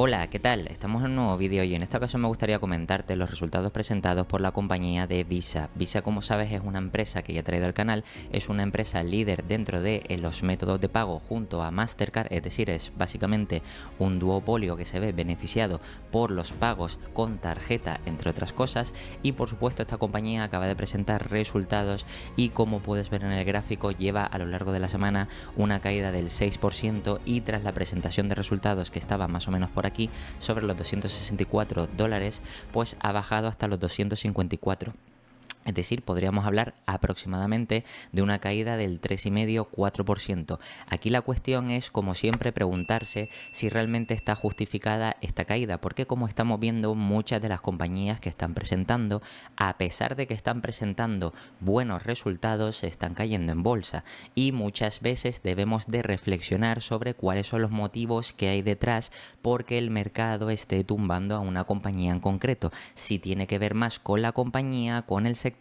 Hola, ¿qué tal? Estamos en un nuevo vídeo y en esta ocasión me gustaría comentarte los resultados presentados por la compañía de Visa. Visa, como sabes, es una empresa que ya he traído al canal, es una empresa líder dentro de los métodos de pago junto a Mastercard, es decir, es básicamente un duopolio que se ve beneficiado por los pagos con tarjeta, entre otras cosas, y por supuesto esta compañía acaba de presentar resultados y como puedes ver en el gráfico lleva a lo largo de la semana una caída del 6% y tras la presentación de resultados que estaba más o menos por aquí, sobre los $264, pues ha bajado hasta los 254. Es decir, podríamos hablar aproximadamente de una caída del 3,5-4%. Aquí la cuestión es, como siempre, preguntarse si realmente está justificada esta caída, porque como estamos viendo, muchas de las compañías que están presentando, a pesar de que están presentando buenos resultados, se están cayendo en bolsa. Y muchas veces debemos de reflexionar sobre cuáles son los motivos que hay detrás porque el mercado esté tumbando a una compañía en concreto. Si tiene que ver más con la compañía, con el sector,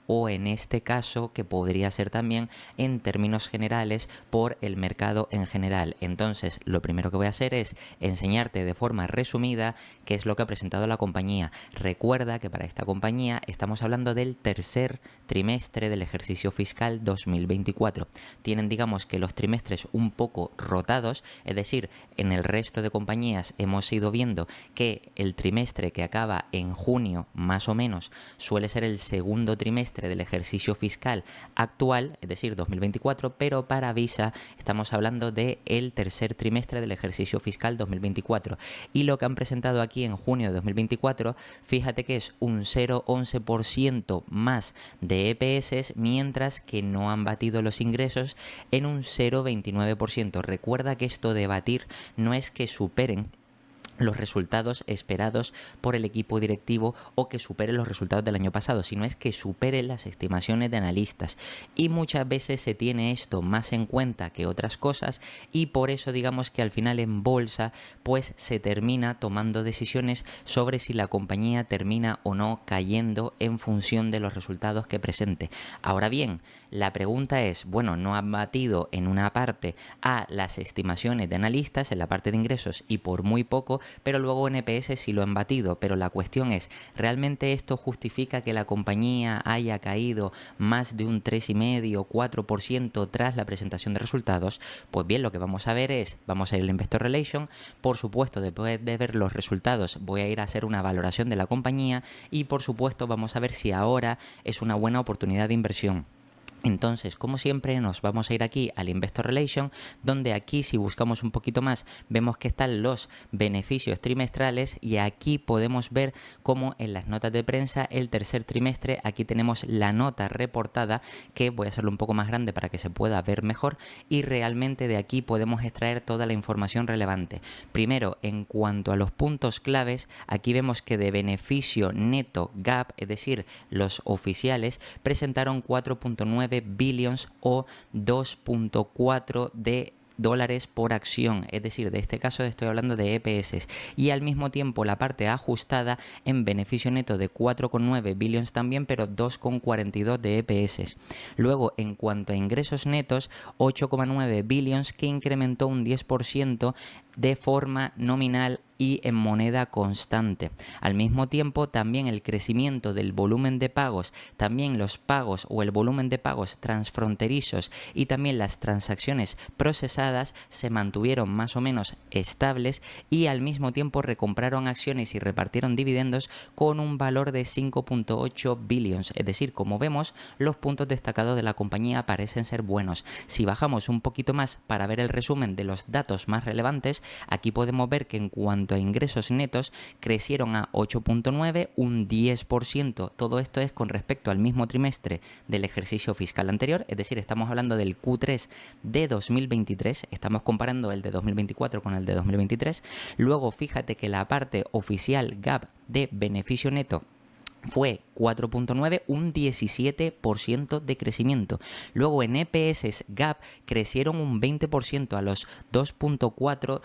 o en este caso que podría ser también en términos generales por el mercado en general. Entonces lo primero que voy a hacer es enseñarte de forma resumida qué es lo que ha presentado la compañía. Recuerda que para esta compañía estamos hablando del tercer trimestre del ejercicio fiscal 2024. Tienen, digamos, que los trimestres un poco rotados, es decir, en el resto de compañías hemos ido viendo que el trimestre que acaba en junio más o menos suele ser el segundo trimestre del ejercicio fiscal actual, es decir, 2024, pero para Visa estamos hablando del tercer trimestre del ejercicio fiscal 2024. Y lo que han presentado aquí en junio de 2024, fíjate que es un 0,11% más de EPS, mientras que no han batido los ingresos en un 0,29%. Recuerda que esto de batir no es que superen los resultados esperados por el equipo directivo o que supere los resultados del año pasado, sino es que supere las estimaciones de analistas, y muchas veces se tiene esto más en cuenta que otras cosas y por eso digamos que al final en bolsa pues se termina tomando decisiones sobre si la compañía termina o no cayendo en función de los resultados que presente. Ahora bien, la pregunta es, bueno, no han batido en una parte a las estimaciones de analistas en la parte de ingresos y por muy poco, pero luego en EPS sí lo han batido. Pero la cuestión es, ¿realmente esto justifica que la compañía haya caído más de un 3,5-4% tras la presentación de resultados? Pues bien, lo que vamos a ver es, vamos a ir al Investor Relation, por supuesto después de ver los resultados voy a ir a hacer una valoración de la compañía y por supuesto vamos a ver si ahora es una buena oportunidad de inversión. Entonces, como siempre, nos vamos a ir aquí al Investor Relation, donde aquí si buscamos un poquito más vemos que están los beneficios trimestrales y aquí podemos ver cómo en las notas de prensa el tercer trimestre, aquí tenemos la nota reportada, que voy a hacerlo un poco más grande para que se pueda ver mejor, y realmente de aquí podemos extraer toda la información relevante. Primero, en cuanto a los puntos claves, aquí vemos que de beneficio neto GAAP, es decir, los oficiales, presentaron 4,9 billions o 2,4 de dólares por acción, es decir, de este caso estoy hablando de EPS, y al mismo tiempo la parte ajustada en beneficio neto de 4,9 billions también, pero 2,42 de EPS. Luego, en cuanto a ingresos netos, 8,9 billions, que incrementó un 10% de forma nominal y en moneda constante. Al mismo tiempo, también el crecimiento del volumen de pagos, también los pagos o el volumen de pagos transfronterizos y también las transacciones procesadas se mantuvieron más o menos estables, y al mismo tiempo recompraron acciones y repartieron dividendos con un valor de 5,8 billions. Es decir, como vemos, los puntos destacados de la compañía parecen ser buenos. Si bajamos un poquito más para ver el resumen de los datos más relevantes, aquí podemos ver que en cuanto a ingresos netos crecieron a 8,9, un 10%. Todo esto es con respecto al mismo trimestre del ejercicio fiscal anterior, es decir, estamos hablando del Q3 de 2023, estamos comparando el de 2024 con el de 2023. Luego fíjate que la parte oficial GAAP de beneficio neto fue 4.9, un 17% de crecimiento. Luego en EPS Gap crecieron un 20% a los $2.4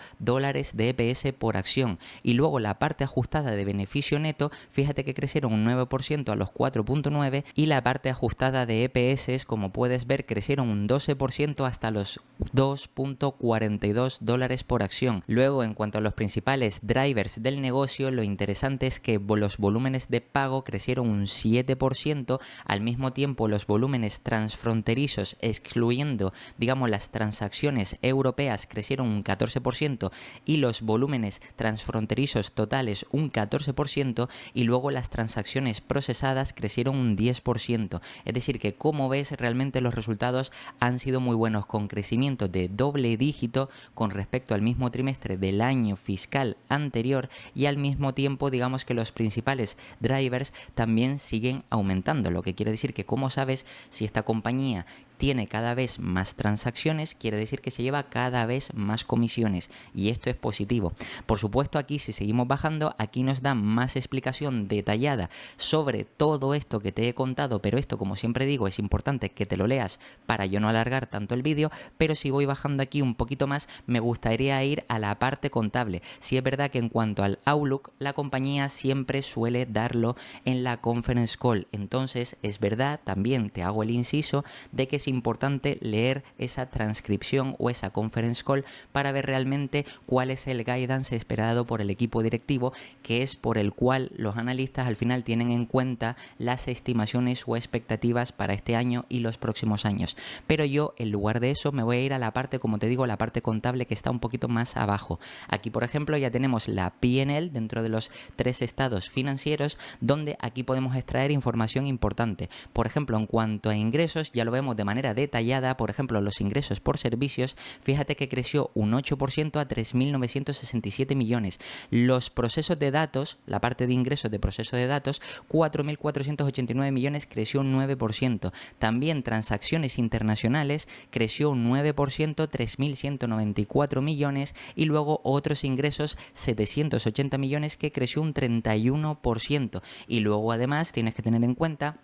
de EPS por acción. Y luego la parte ajustada de beneficio neto, fíjate que crecieron un 9% a los 4.9 y la parte ajustada de EPS, como puedes ver, crecieron un 12% hasta los $2.42 por acción. Luego, en cuanto a los principales drivers del negocio, lo interesante es que los volúmenes de pago crecieron un 7%, al mismo tiempo los volúmenes transfronterizos, excluyendo, digamos, las transacciones europeas, crecieron un 14% y los volúmenes transfronterizos totales un 14%, y luego las transacciones procesadas crecieron un 10%. Es decir, que como ves, realmente los resultados han sido muy buenos, con crecimiento de doble dígito con respecto al mismo trimestre del año fiscal anterior, y al mismo tiempo digamos que los principales drivers también siguen aumentando, lo que quiere decir que, como sabes, si esta compañía tiene cada vez más transacciones, quiere decir que se lleva cada vez más comisiones, y esto es positivo. Por supuesto, aquí si seguimos bajando, aquí nos da más explicación detallada sobre todo esto que te he contado, pero esto, como siempre digo, es importante que te lo leas para yo no alargar tanto el vídeo. Pero si voy bajando aquí un poquito más, me gustaría ir a la parte contable. Sí es verdad que en cuanto al Outlook, la compañía siempre suele darlo en la conference call, entonces es verdad, también te hago el inciso de que es importante leer esa transcripción o esa conference call para ver realmente cuál es el guidance esperado por el equipo directivo, que es por el cual los analistas al final tienen en cuenta las estimaciones o expectativas para este año y los próximos años. Pero yo, en lugar de eso, me voy a ir a la parte, como te digo, la parte contable, que está un poquito más abajo. Aquí, por ejemplo, ya tenemos la P&L dentro de los 3 estados financieros, donde aquí podemos extraer información importante. Por ejemplo, en cuanto a ingresos, ya lo vemos de manera detallada. Por ejemplo, los ingresos por servicios, fíjate que creció un 8% a 3.967 millones. Los procesos de datos, la parte de ingresos de proceso de datos, 4.489 millones, creció un 9%. También transacciones internacionales creció un 9%, 3.194 millones, y luego otros ingresos, 780 millones, que creció un 31%. Y luego además tienes que tener en cuenta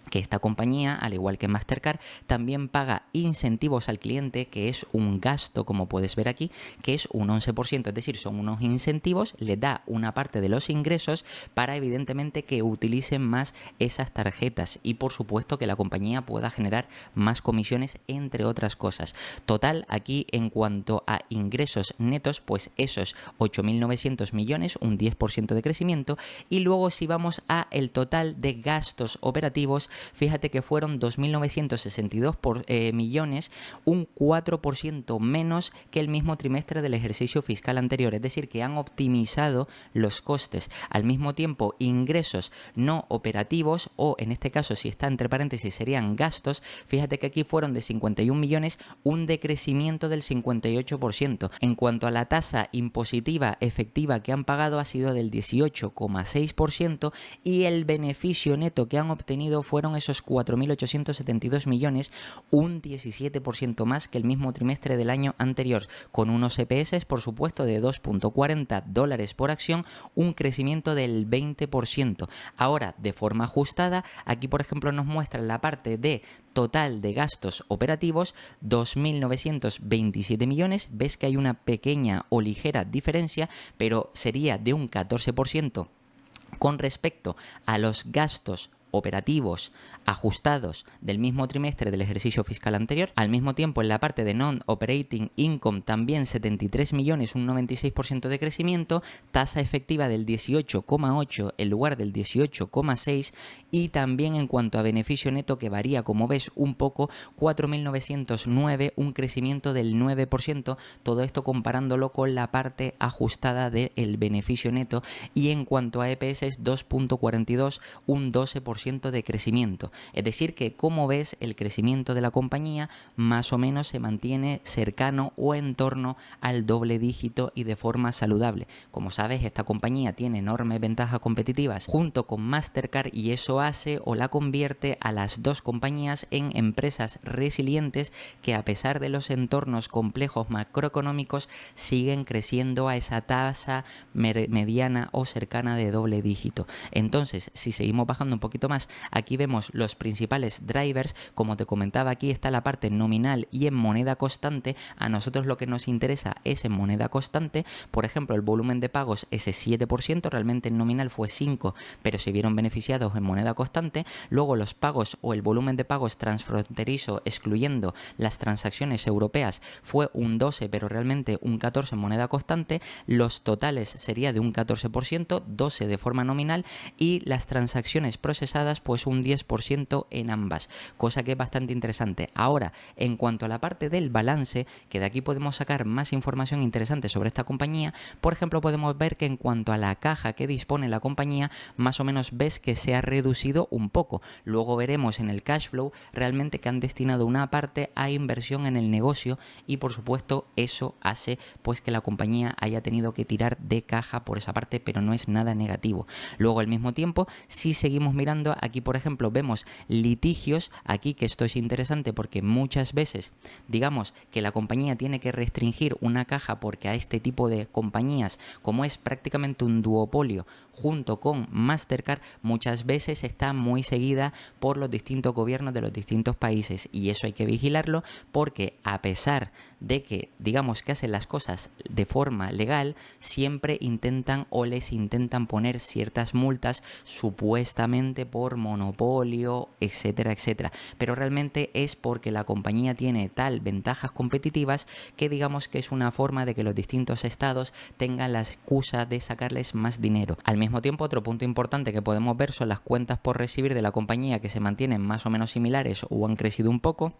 que esta compañía, al igual que Mastercard, también paga incentivos al cliente, que es un gasto, como puedes ver aquí, que es un 11%, es decir, son unos incentivos, le da una parte de los ingresos para evidentemente que utilicen más esas tarjetas y por supuesto que la compañía pueda generar más comisiones, entre otras cosas. Total, aquí en cuanto a ingresos netos, pues esos 8.900 millones, un 10% de crecimiento, y luego si vamos a el total de gastos operativos, fíjate que fueron 2.962 millones, un 4% menos que el mismo trimestre del ejercicio fiscal anterior, es decir, que han optimizado los costes. Al mismo tiempo, ingresos no operativos, o en este caso si está entre paréntesis serían gastos, fíjate que aquí fueron de 51 millones, un decrecimiento del 58%. En cuanto a la tasa impositiva efectiva que han pagado, ha sido del 18,6%, y el beneficio neto que han obtenido fueron esos 4.872 millones, un 17% más que el mismo trimestre del año anterior, con unos EPS, por supuesto, de $2.40 por acción, un crecimiento del 20%. Ahora, de forma ajustada, aquí por ejemplo nos muestra la parte de total de gastos operativos, 2.927 millones, ves que hay una pequeña o ligera diferencia, pero sería de un 14% con respecto a los gastos operativos ajustados del mismo trimestre del ejercicio fiscal anterior. Al mismo tiempo, en la parte de non-operating income, también 73 millones, un 96% de crecimiento, tasa efectiva del 18,8 en lugar del 18,6, y también en cuanto a beneficio neto, que varía, como ves, un poco, 4.909, un crecimiento del 9%, todo esto comparándolo con la parte ajustada del beneficio neto. Y en cuanto a EPS, 2.42, un 12% de crecimiento. Es decir que, como ves, el crecimiento de la compañía más o menos se mantiene cercano o en torno al doble dígito y de forma saludable. Como sabes, esta compañía tiene enormes ventajas competitivas junto con Mastercard, y eso hace o la convierte a las dos compañías en empresas resilientes que, a pesar de los entornos complejos macroeconómicos, siguen creciendo a esa tasa mediana o cercana de doble dígito. Entonces, si seguimos bajando un poquito poquito más, aquí vemos los principales drivers. Como te comentaba, aquí está la parte nominal y en moneda constante. A nosotros lo que nos interesa es en moneda constante. Por ejemplo, el volumen de pagos, ese 7%, realmente en nominal fue 5, pero se vieron beneficiados en moneda constante. Luego los pagos o el volumen de pagos transfronterizo, excluyendo las transacciones europeas, fue un 12, pero realmente un 14 en moneda constante. Los totales sería de un 14%, 12 de forma nominal, y las transacciones procesadas pues un 10% en ambas, cosa que es bastante interesante. Ahora, en cuanto a la parte del balance, que de aquí podemos sacar más información interesante sobre esta compañía, por ejemplo, podemos ver que en cuanto a la caja que dispone la compañía, más o menos ves que se ha reducido un poco. Luego veremos en el cash flow realmente que han destinado una parte a inversión en el negocio, y por supuesto eso hace pues que la compañía haya tenido que tirar de caja por esa parte, pero no es nada negativo. Luego al mismo tiempo, si seguimos mirando, aquí por ejemplo vemos litigios, aquí que esto es interesante porque muchas veces digamos que la compañía tiene que restringir una caja porque a este tipo de compañías, como es prácticamente un duopolio junto con Mastercard, muchas veces está muy seguida por los distintos gobiernos de los distintos países, y eso hay que vigilarlo porque a pesar de que digamos que hacen las cosas de forma legal, siempre intentan o les intentan poner ciertas multas supuestamente por monopolio, etcétera, etcétera, pero realmente es porque la compañía tiene tal ventajas competitivas que digamos que es una forma de que los distintos estados tengan la excusa de sacarles más dinero. Al mismo tiempo, otro punto importante que podemos ver son las cuentas por recibir de la compañía, que se mantienen más o menos similares o han crecido un poco.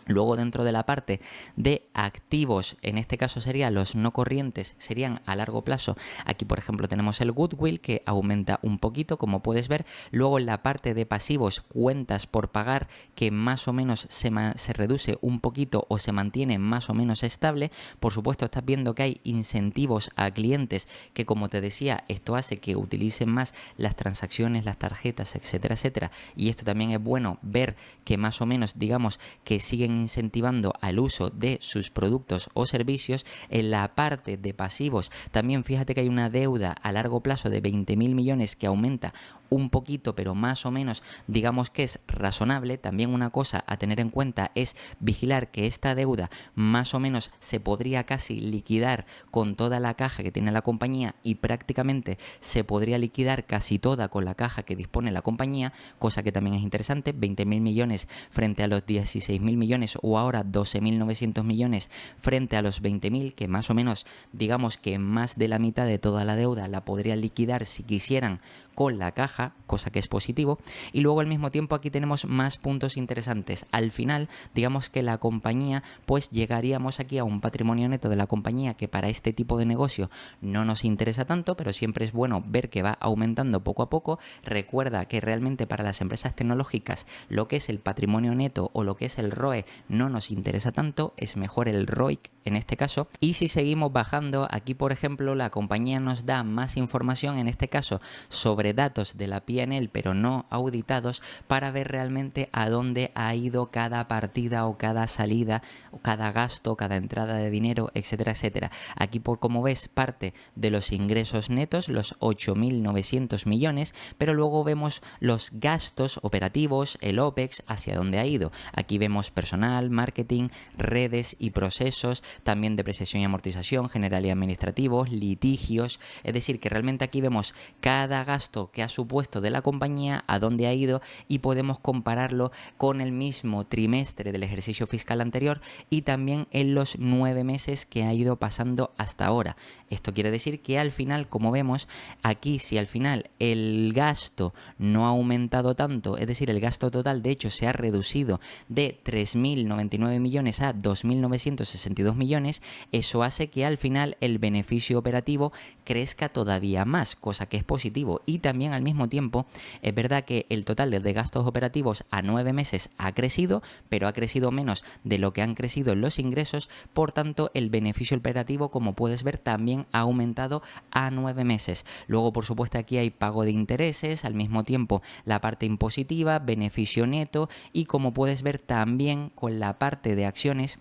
Luego, dentro de la parte de activos, en este caso serían los no corrientes, serían a largo plazo. Aquí, por ejemplo, tenemos el goodwill que aumenta un poquito, como puedes ver. Luego, en la parte de pasivos, cuentas por pagar, que más o menos se reduce un poquito o se mantiene más o menos estable. Por supuesto, estás viendo que hay incentivos a clientes que, como te decía, esto hace que utilicen más las transacciones, las tarjetas, etcétera, etcétera. Y esto también es bueno ver que más o menos, digamos, que siguen incentivando al uso de sus productos o servicios. En la parte de pasivos también fíjate que hay una deuda a largo plazo de 20.000 millones que aumenta un poquito, pero más o menos digamos que es razonable. También una cosa a tener en cuenta es vigilar que esta deuda más o menos se podría casi liquidar con toda la caja que tiene la compañía, y prácticamente se podría liquidar casi toda con la caja que dispone la compañía, cosa que también es interesante. 20.000 millones frente a los 16.000 millones, o ahora 12.900 millones frente a los 20.000, que más o menos digamos que más de la mitad de toda la deuda la podrían liquidar si quisieran con la caja, cosa que es positivo. Y luego al mismo tiempo aquí tenemos más puntos interesantes. Al final digamos que la compañía, pues llegaríamos aquí a un patrimonio neto de la compañía que para este tipo de negocio no nos interesa tanto, pero siempre es bueno ver que va aumentando poco a poco. Recuerda que realmente para las empresas tecnológicas lo que es el patrimonio neto o lo que es el ROE no nos interesa tanto, es mejor el ROIC en este caso. Y si seguimos bajando, aquí por ejemplo la compañía nos da más información, en este caso sobre datos de la P&L pero no auditados, para ver realmente a dónde ha ido cada partida o cada salida o cada gasto, cada entrada de dinero, etcétera, etcétera. Aquí, por como ves, parte de los ingresos netos, los 8.900 millones, pero luego vemos los gastos operativos, el OPEX, hacia dónde ha ido. Aquí vemos personal, marketing, redes y procesos, también depreciación y amortización, general y administrativos, litigios. Es decir, que realmente aquí vemos cada gasto que ha supuesto de la compañía, a dónde ha ido, y podemos compararlo con el mismo trimestre del ejercicio fiscal anterior y también en los 9 meses que ha ido pasando hasta ahora. Esto quiere decir que al final, como vemos aquí, si al final el gasto no ha aumentado tanto, es decir, el gasto total de hecho se ha reducido de 3.099 millones a 2.962 millones, eso hace que al final el beneficio operativo crezca todavía más, cosa que es positivo. Y también al mismo tiempo es verdad que el total de gastos operativos a 9 meses ha crecido, pero ha crecido menos de lo que han crecido los ingresos. Por tanto, el beneficio operativo, como puedes ver, también ha aumentado a 9 meses. Luego, por supuesto, aquí hay pago de intereses, al mismo tiempo la parte impositiva, beneficio neto, y como puedes ver también con la parte de acciones,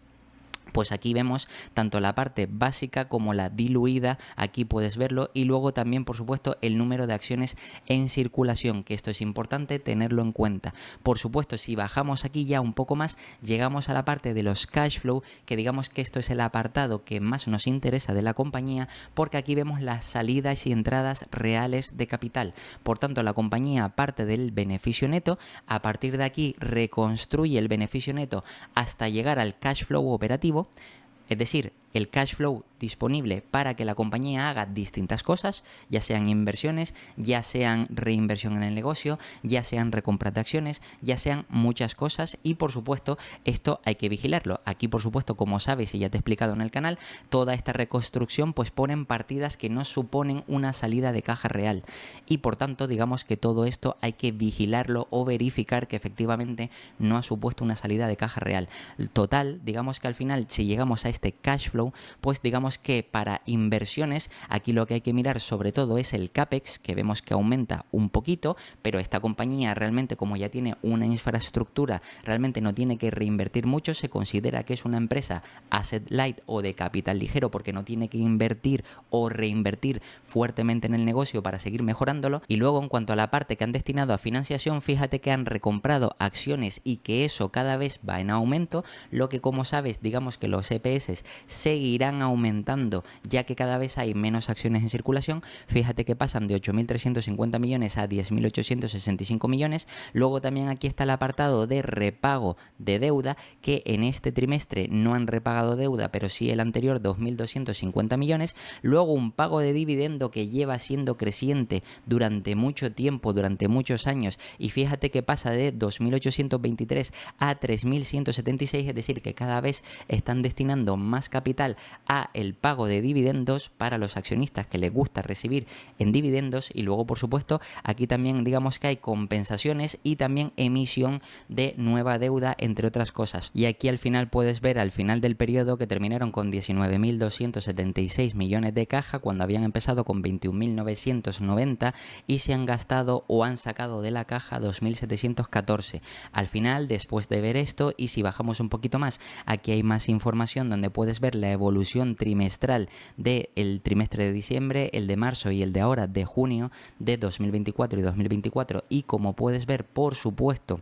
Pues aquí vemos tanto la parte básica como la diluida, aquí puedes verlo, y luego también por supuesto el número de acciones en circulación, que esto es importante tenerlo en cuenta. Por supuesto, si bajamos aquí ya un poco más, llegamos a la parte de los cash flow, que digamos que esto es el apartado que más nos interesa de la compañía, porque aquí vemos las salidas y entradas reales de capital. Por tanto, la compañía parte del beneficio neto, a partir de aquí reconstruye el beneficio neto hasta llegar al cash flow operativo, es decir, el cash flow disponible para que la compañía haga distintas cosas, ya sean inversiones, ya sean reinversión en el negocio, ya sean recompras de acciones, ya sean muchas cosas, y por supuesto esto hay que vigilarlo. Aquí por supuesto, como sabes y ya te he explicado en el canal, toda esta reconstrucción pues ponen partidas que no suponen una salida de caja real, y por tanto digamos que todo esto hay que vigilarlo o verificar que efectivamente no ha supuesto una salida de caja real. Total, digamos que al final si llegamos a este cash flow, pues digamos que para inversiones aquí lo que hay que mirar sobre todo es el CAPEX, que vemos que aumenta un poquito, pero esta compañía realmente, como ya tiene una infraestructura, realmente no tiene que reinvertir mucho, se considera que es una empresa asset light o de capital ligero porque no tiene que invertir o reinvertir fuertemente en el negocio para seguir mejorándolo. Y luego, en cuanto a la parte que han destinado a financiación, fíjate que han recomprado acciones y que eso cada vez va en aumento, lo que, como sabes, digamos que los EPS seguirán aumentando ya que cada vez hay menos acciones en circulación. Fíjate que pasan de 8.350 millones a 10.865 millones. Luego también aquí está el apartado de repago de deuda, que en este trimestre no han repagado deuda, pero sí el anterior, 2.250 millones. Luego un pago de dividendo que lleva siendo creciente durante mucho tiempo, durante muchos años, y fíjate que pasa de 2.823 a 3.176, es decir, que cada vez están destinando más capital a el pago de dividendos para los accionistas que les gusta recibir en dividendos. Y luego por supuesto aquí también digamos que hay compensaciones y también emisión de nueva deuda, entre otras cosas. Y aquí al final puedes ver al final del periodo que terminaron con 19.276 millones de caja cuando habían empezado con 21.990 y se han gastado o han sacado de la caja 2.714. Al final, después de ver esto, y si bajamos un poquito más, aquí hay más información donde puedes ver la evolución trimestral del trimestre de diciembre, el de marzo y el de ahora de junio de 2024 y 2024. Y como puedes ver, por supuesto,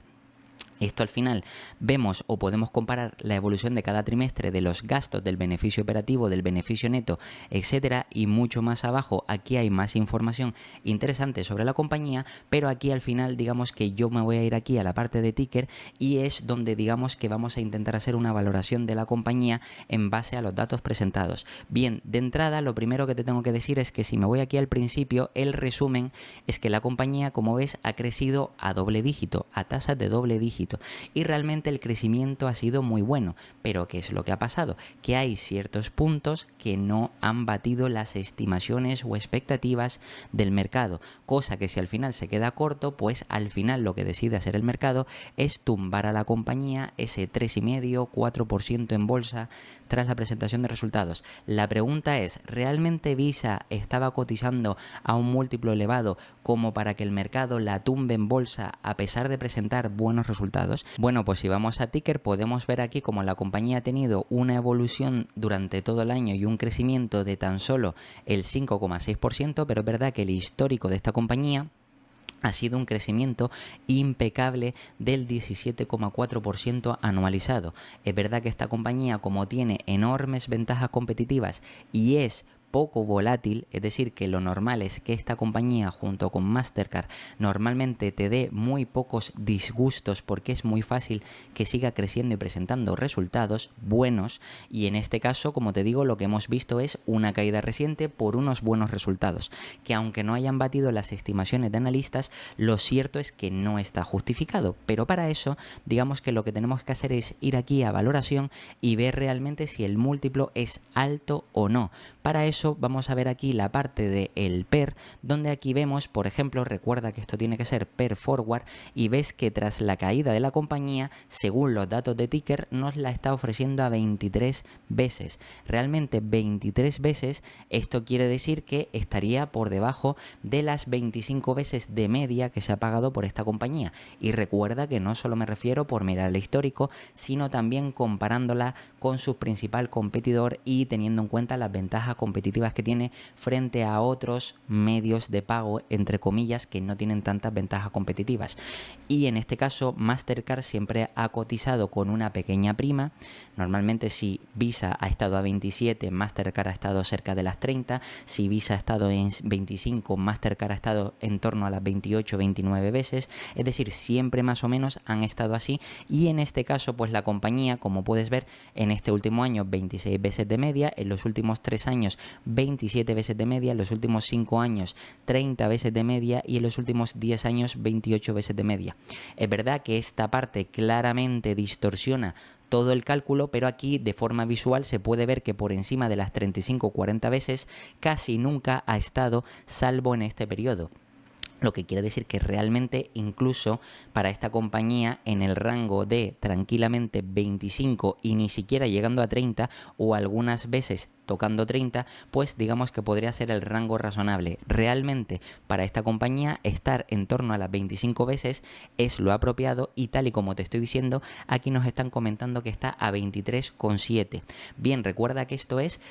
esto al final vemos o podemos comparar la evolución de cada trimestre de los gastos, del beneficio operativo, del beneficio neto, etcétera, y mucho más abajo aquí hay más información interesante sobre la compañía, pero aquí al final digamos que yo me voy a ir aquí a la parte de ticker y es donde digamos que vamos a intentar hacer una valoración de la compañía en base a los datos presentados. Bien, de entrada lo primero que te tengo que decir es que si me voy aquí al principio, el resumen es que la compañía, como ves, ha crecido a doble dígito, a tasas de doble dígito. Y realmente el crecimiento ha sido muy bueno, pero ¿qué es lo que ha pasado? Que hay ciertos puntos que no han batido las estimaciones o expectativas del mercado, cosa que si al final se queda corto, pues al final lo que decide hacer el mercado es tumbar a la compañía ese 3,5-4% en bolsa tras la presentación de resultados. La pregunta es, ¿realmente Visa estaba cotizando a un múltiplo elevado como para que el mercado la tumbe en bolsa a pesar de presentar buenos resultados? Bueno, pues si vamos a ticker podemos ver aquí como la compañía ha tenido una evolución durante todo el año y un crecimiento de tan solo el 5,6%, pero es verdad que el histórico de esta compañía ha sido un crecimiento impecable del 17,4% anualizado. Es verdad que esta compañía, como tiene enormes ventajas competitivas y es poco volátil, es decir, que lo normal es que esta compañía junto con Mastercard normalmente te dé muy pocos disgustos porque es muy fácil que siga creciendo y presentando resultados buenos, y en este caso, como te digo, lo que hemos visto es una caída reciente por unos buenos resultados, que aunque no hayan batido las estimaciones de analistas, lo cierto es que no está justificado, pero para eso digamos que lo que tenemos que hacer es ir aquí a valoración y ver realmente si el múltiplo es alto o no. Para eso eso vamos a ver aquí la parte del PER, donde aquí vemos, por ejemplo, recuerda que esto tiene que ser PER forward, y ves que tras la caída de la compañía, según los datos de ticker, nos la está ofreciendo a 23 veces. Realmente 23 veces, esto quiere decir que estaría por debajo de las 25 veces de media que se ha pagado por esta compañía. Y recuerda que no solo me refiero por mirar el histórico, sino también comparándola con su principal competidor y teniendo en cuenta las ventajas competitivas que tiene frente a otros medios de pago, entre comillas, que no tienen tantas ventajas competitivas. Y en este caso Mastercard siempre ha cotizado con una pequeña prima. Normalmente si Visa ha estado a 27, Mastercard ha estado cerca de las 30, si Visa ha estado en 25, Mastercard ha estado en torno a las 28, 29 veces, es decir, siempre más o menos han estado así, y en este caso pues la compañía, como puedes ver, en este último año 26 veces de media, en los últimos 3 años 27 veces de media, en los últimos 5 años 30 veces de media y en los últimos 10 años 28 veces de media. Es verdad que esta parte claramente distorsiona todo el cálculo, pero aquí de forma visual se puede ver que por encima de las 35 o 40 veces casi nunca ha estado, salvo en este periodo. Lo que quiere decir que realmente incluso para esta compañía en el rango de tranquilamente 25 y ni siquiera llegando a 30 o algunas veces tocando 30, pues digamos que podría ser el rango razonable. Realmente para esta compañía estar en torno a las 25 veces es lo apropiado, y tal y como te estoy diciendo, aquí nos están comentando que está a 23,7. Bien, recuerda que esto es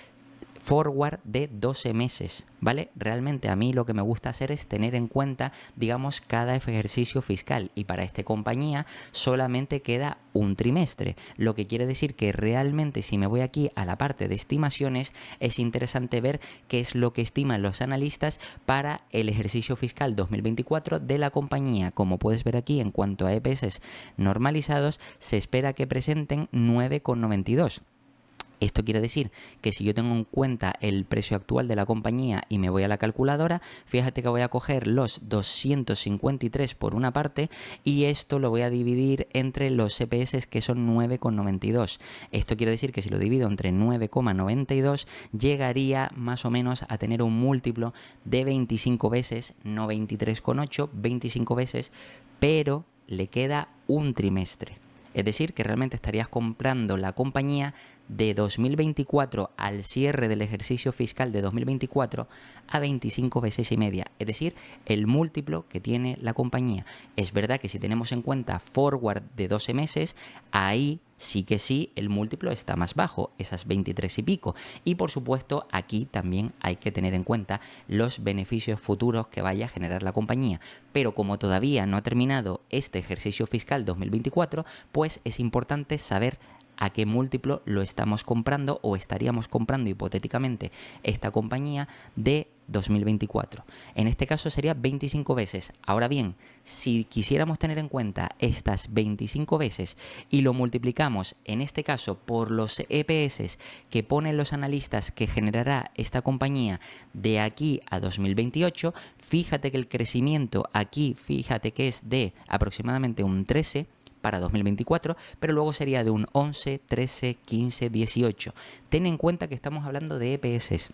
forward de 12 meses, ¿vale? Realmente a mí lo que me gusta hacer es tener en cuenta, digamos, cada ejercicio fiscal, y para esta compañía solamente queda un trimestre, lo que quiere decir que realmente si me voy aquí a la parte de estimaciones es interesante ver qué es lo que estiman los analistas para el ejercicio fiscal 2024 de la compañía. Como puedes ver aquí, en cuanto a EPS normalizados, se espera que presenten 9,92. Esto quiere decir que si yo tengo en cuenta el precio actual de la compañía y me voy a la calculadora, fíjate que voy a coger los 253 por una parte y esto lo voy a dividir entre los EPS, que son 9,92. Esto quiere decir que si lo divido entre 9,92 llegaría más o menos a tener un múltiplo de 25 veces, no 23,8, 25 veces, pero le queda un trimestre. Es decir, que realmente estarías comprando la compañía de 2024 al cierre del ejercicio fiscal de 2024 a 25 veces y media. Es decir, el múltiplo que tiene la compañía. Es verdad que si tenemos en cuenta forward de 12 meses, ahí sí que sí, el múltiplo está más bajo, esas 23 y pico. Y por supuesto, aquí también hay que tener en cuenta los beneficios futuros que vaya a generar la compañía. Pero como todavía no ha terminado este ejercicio fiscal 2024, pues es importante saber a qué múltiplo lo estamos comprando o estaríamos comprando hipotéticamente esta compañía de 2024. En este caso sería 25 veces. Ahora bien, si quisiéramos tener en cuenta estas 25 veces y lo multiplicamos en este caso por los EPS que ponen los analistas que generará esta compañía de aquí a 2028, fíjate que el crecimiento aquí, fíjate que es de aproximadamente un 13 para 2024, pero luego sería de un 11, 13, 15, 18. Ten en cuenta que estamos hablando de EPS.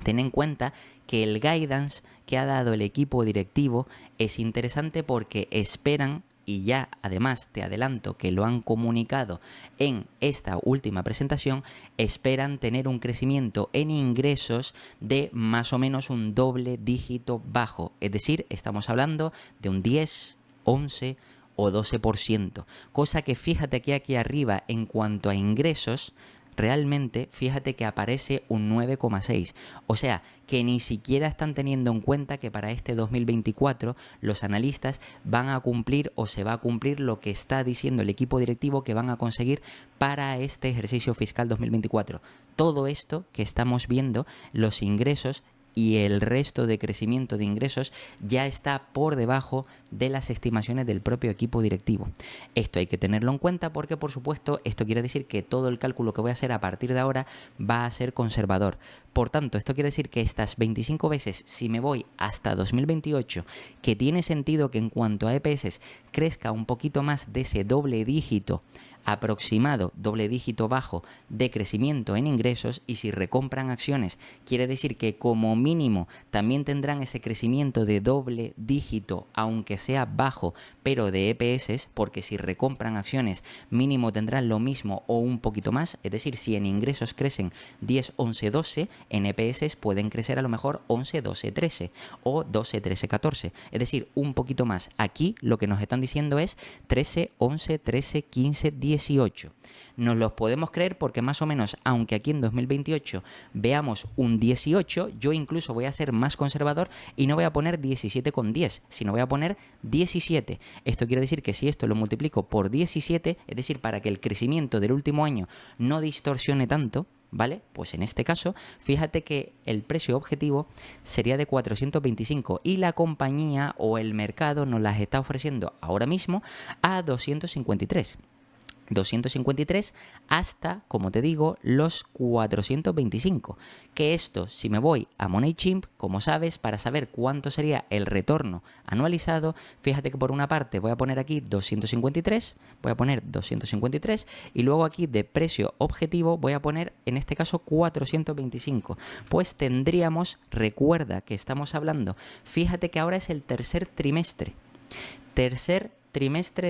Ten en cuenta que el guidance que ha dado el equipo directivo es interesante porque esperan, y ya además te adelanto que lo han comunicado en esta última presentación, esperan tener un crecimiento en ingresos de más o menos un doble dígito bajo. Es decir, estamos hablando de un 10, 11 o 12%, cosa que fíjate que aquí arriba en cuanto a ingresos, realmente fíjate que aparece un 9,6. O sea, que ni siquiera están teniendo en cuenta que para este 2024 los analistas van a cumplir o se va a cumplir lo que está diciendo el equipo directivo que van a conseguir para este ejercicio fiscal 2024. Todo esto que estamos viendo, los ingresos y el resto de crecimiento de ingresos ya está por debajo de las estimaciones del propio equipo directivo. Esto hay que tenerlo en cuenta porque, por supuesto, esto quiere decir que todo el cálculo que voy a hacer a partir de ahora va a ser conservador. Por tanto, esto quiere decir que estas 25 veces, si me voy hasta 2028, que tiene sentido que en cuanto a EPS crezca un poquito más de ese doble dígito aproximado doble dígito bajo de crecimiento en ingresos, y si recompran acciones quiere decir que como mínimo también tendrán ese crecimiento de doble dígito, aunque sea bajo, pero de EPS, porque si recompran acciones mínimo tendrán lo mismo o un poquito más. Es decir, si en ingresos crecen 10, 11, 12, en EPS pueden crecer a lo mejor 11, 12, 13 o 12, 13, 14. Es decir, un poquito más. Aquí lo que nos están diciendo es 13, 11, 13, 15, 18. Nos los podemos creer porque más o menos, aunque aquí en 2028 veamos un 18, yo incluso voy a ser más conservador y no voy a poner 17,10, sino voy a poner 17. Esto quiere decir que si esto lo multiplico por 17, es decir, para que el crecimiento del último año no distorsione tanto, ¿vale? Pues en este caso, fíjate que el precio objetivo sería de 425 y la compañía o el mercado nos las está ofreciendo ahora mismo a 253. 253 hasta, como te digo, los 425. Que esto, si me voy a MoneyChimp, como sabes, para saber cuánto sería el retorno anualizado, fíjate que por una parte voy a poner aquí 253, voy a poner 253 y luego aquí de precio objetivo voy a poner, en este caso, 425. Pues tendríamos, recuerda que estamos hablando, fíjate que ahora es el tercer trimestre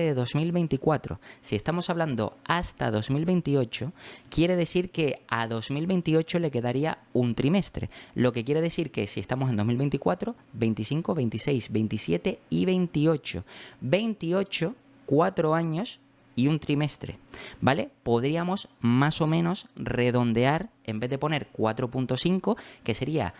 de 2024. Si estamos hablando hasta 2028, quiere decir que a 2028 le quedaría un trimestre. Lo que quiere decir que si estamos en 2024, 25, 26, 27 y 28. 28, 4 años y un trimestre, ¿vale? Podríamos más o menos redondear, en vez de poner 4.5, que sería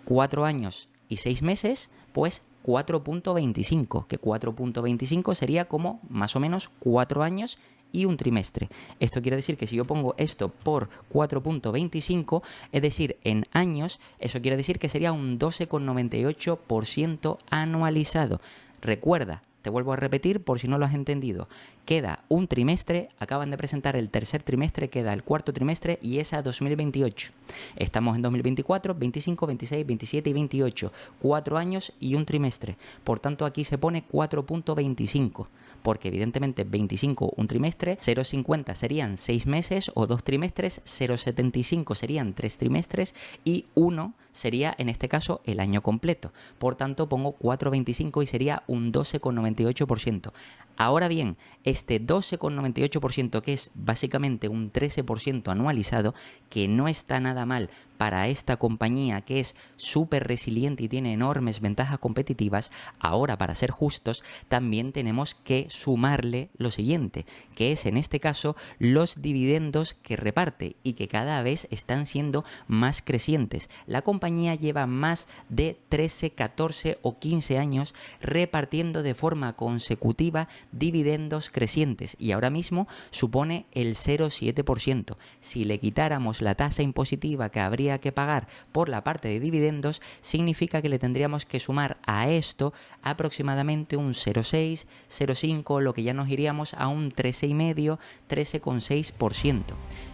4 años y 6 meses, pues 4.25, que 4.25 sería como más o menos 4 años y un trimestre. Esto quiere decir que si yo pongo esto por 4.25, es decir, en años, eso quiere decir que sería un 12,98% anualizado. Recuerda, te vuelvo a repetir por si no lo has entendido. Queda un trimestre, acaban de presentar el tercer trimestre, queda el cuarto trimestre y es a 2028. Estamos en 2024, 25, 26, 27 y 28. 4 años y un trimestre. Por tanto, aquí se pone 4.25. Porque evidentemente 25 un trimestre, 0,50 serían 6 meses o 2 trimestres, 0,75 serían 3 trimestres y 1 sería en este caso el año completo. Por tanto pongo 4,25 y sería un 12,98%. Ahora bien, este 12,98%, que es básicamente un 13% anualizado, que no está nada mal para esta compañía que es súper resiliente y tiene enormes ventajas competitivas, ahora para ser justos también tenemos que sumarle lo siguiente, que es en este caso los dividendos que reparte y que cada vez están siendo más crecientes. La compañía lleva más de 13, 14 o 15 años repartiendo de forma consecutiva dividendos crecientes y ahora mismo supone el 0,7%. Si le quitáramos la tasa impositiva que habría que pagar por la parte de dividendos, significa que le tendríamos que sumar a esto aproximadamente un 0,6, 0,5, lo que ya nos iríamos a un 13,5, 13,6%.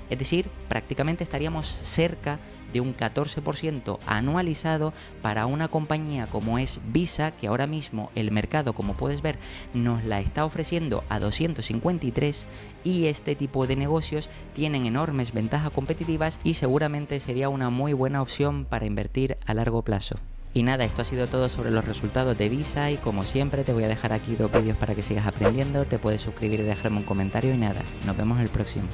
Es decir, prácticamente estaríamos cerca de un 14% anualizado para una compañía como es Visa, que ahora mismo el mercado, como puedes ver, nos la está ofreciendo a 253 y este tipo de negocios tienen enormes ventajas competitivas y seguramente sería una muy buena opción para invertir a largo plazo. Y nada, esto ha sido todo sobre los resultados de Visa y como siempre te voy a dejar aquí 2 vídeos para que sigas aprendiendo, te puedes suscribir y dejarme un comentario y nada, nos vemos el próximo.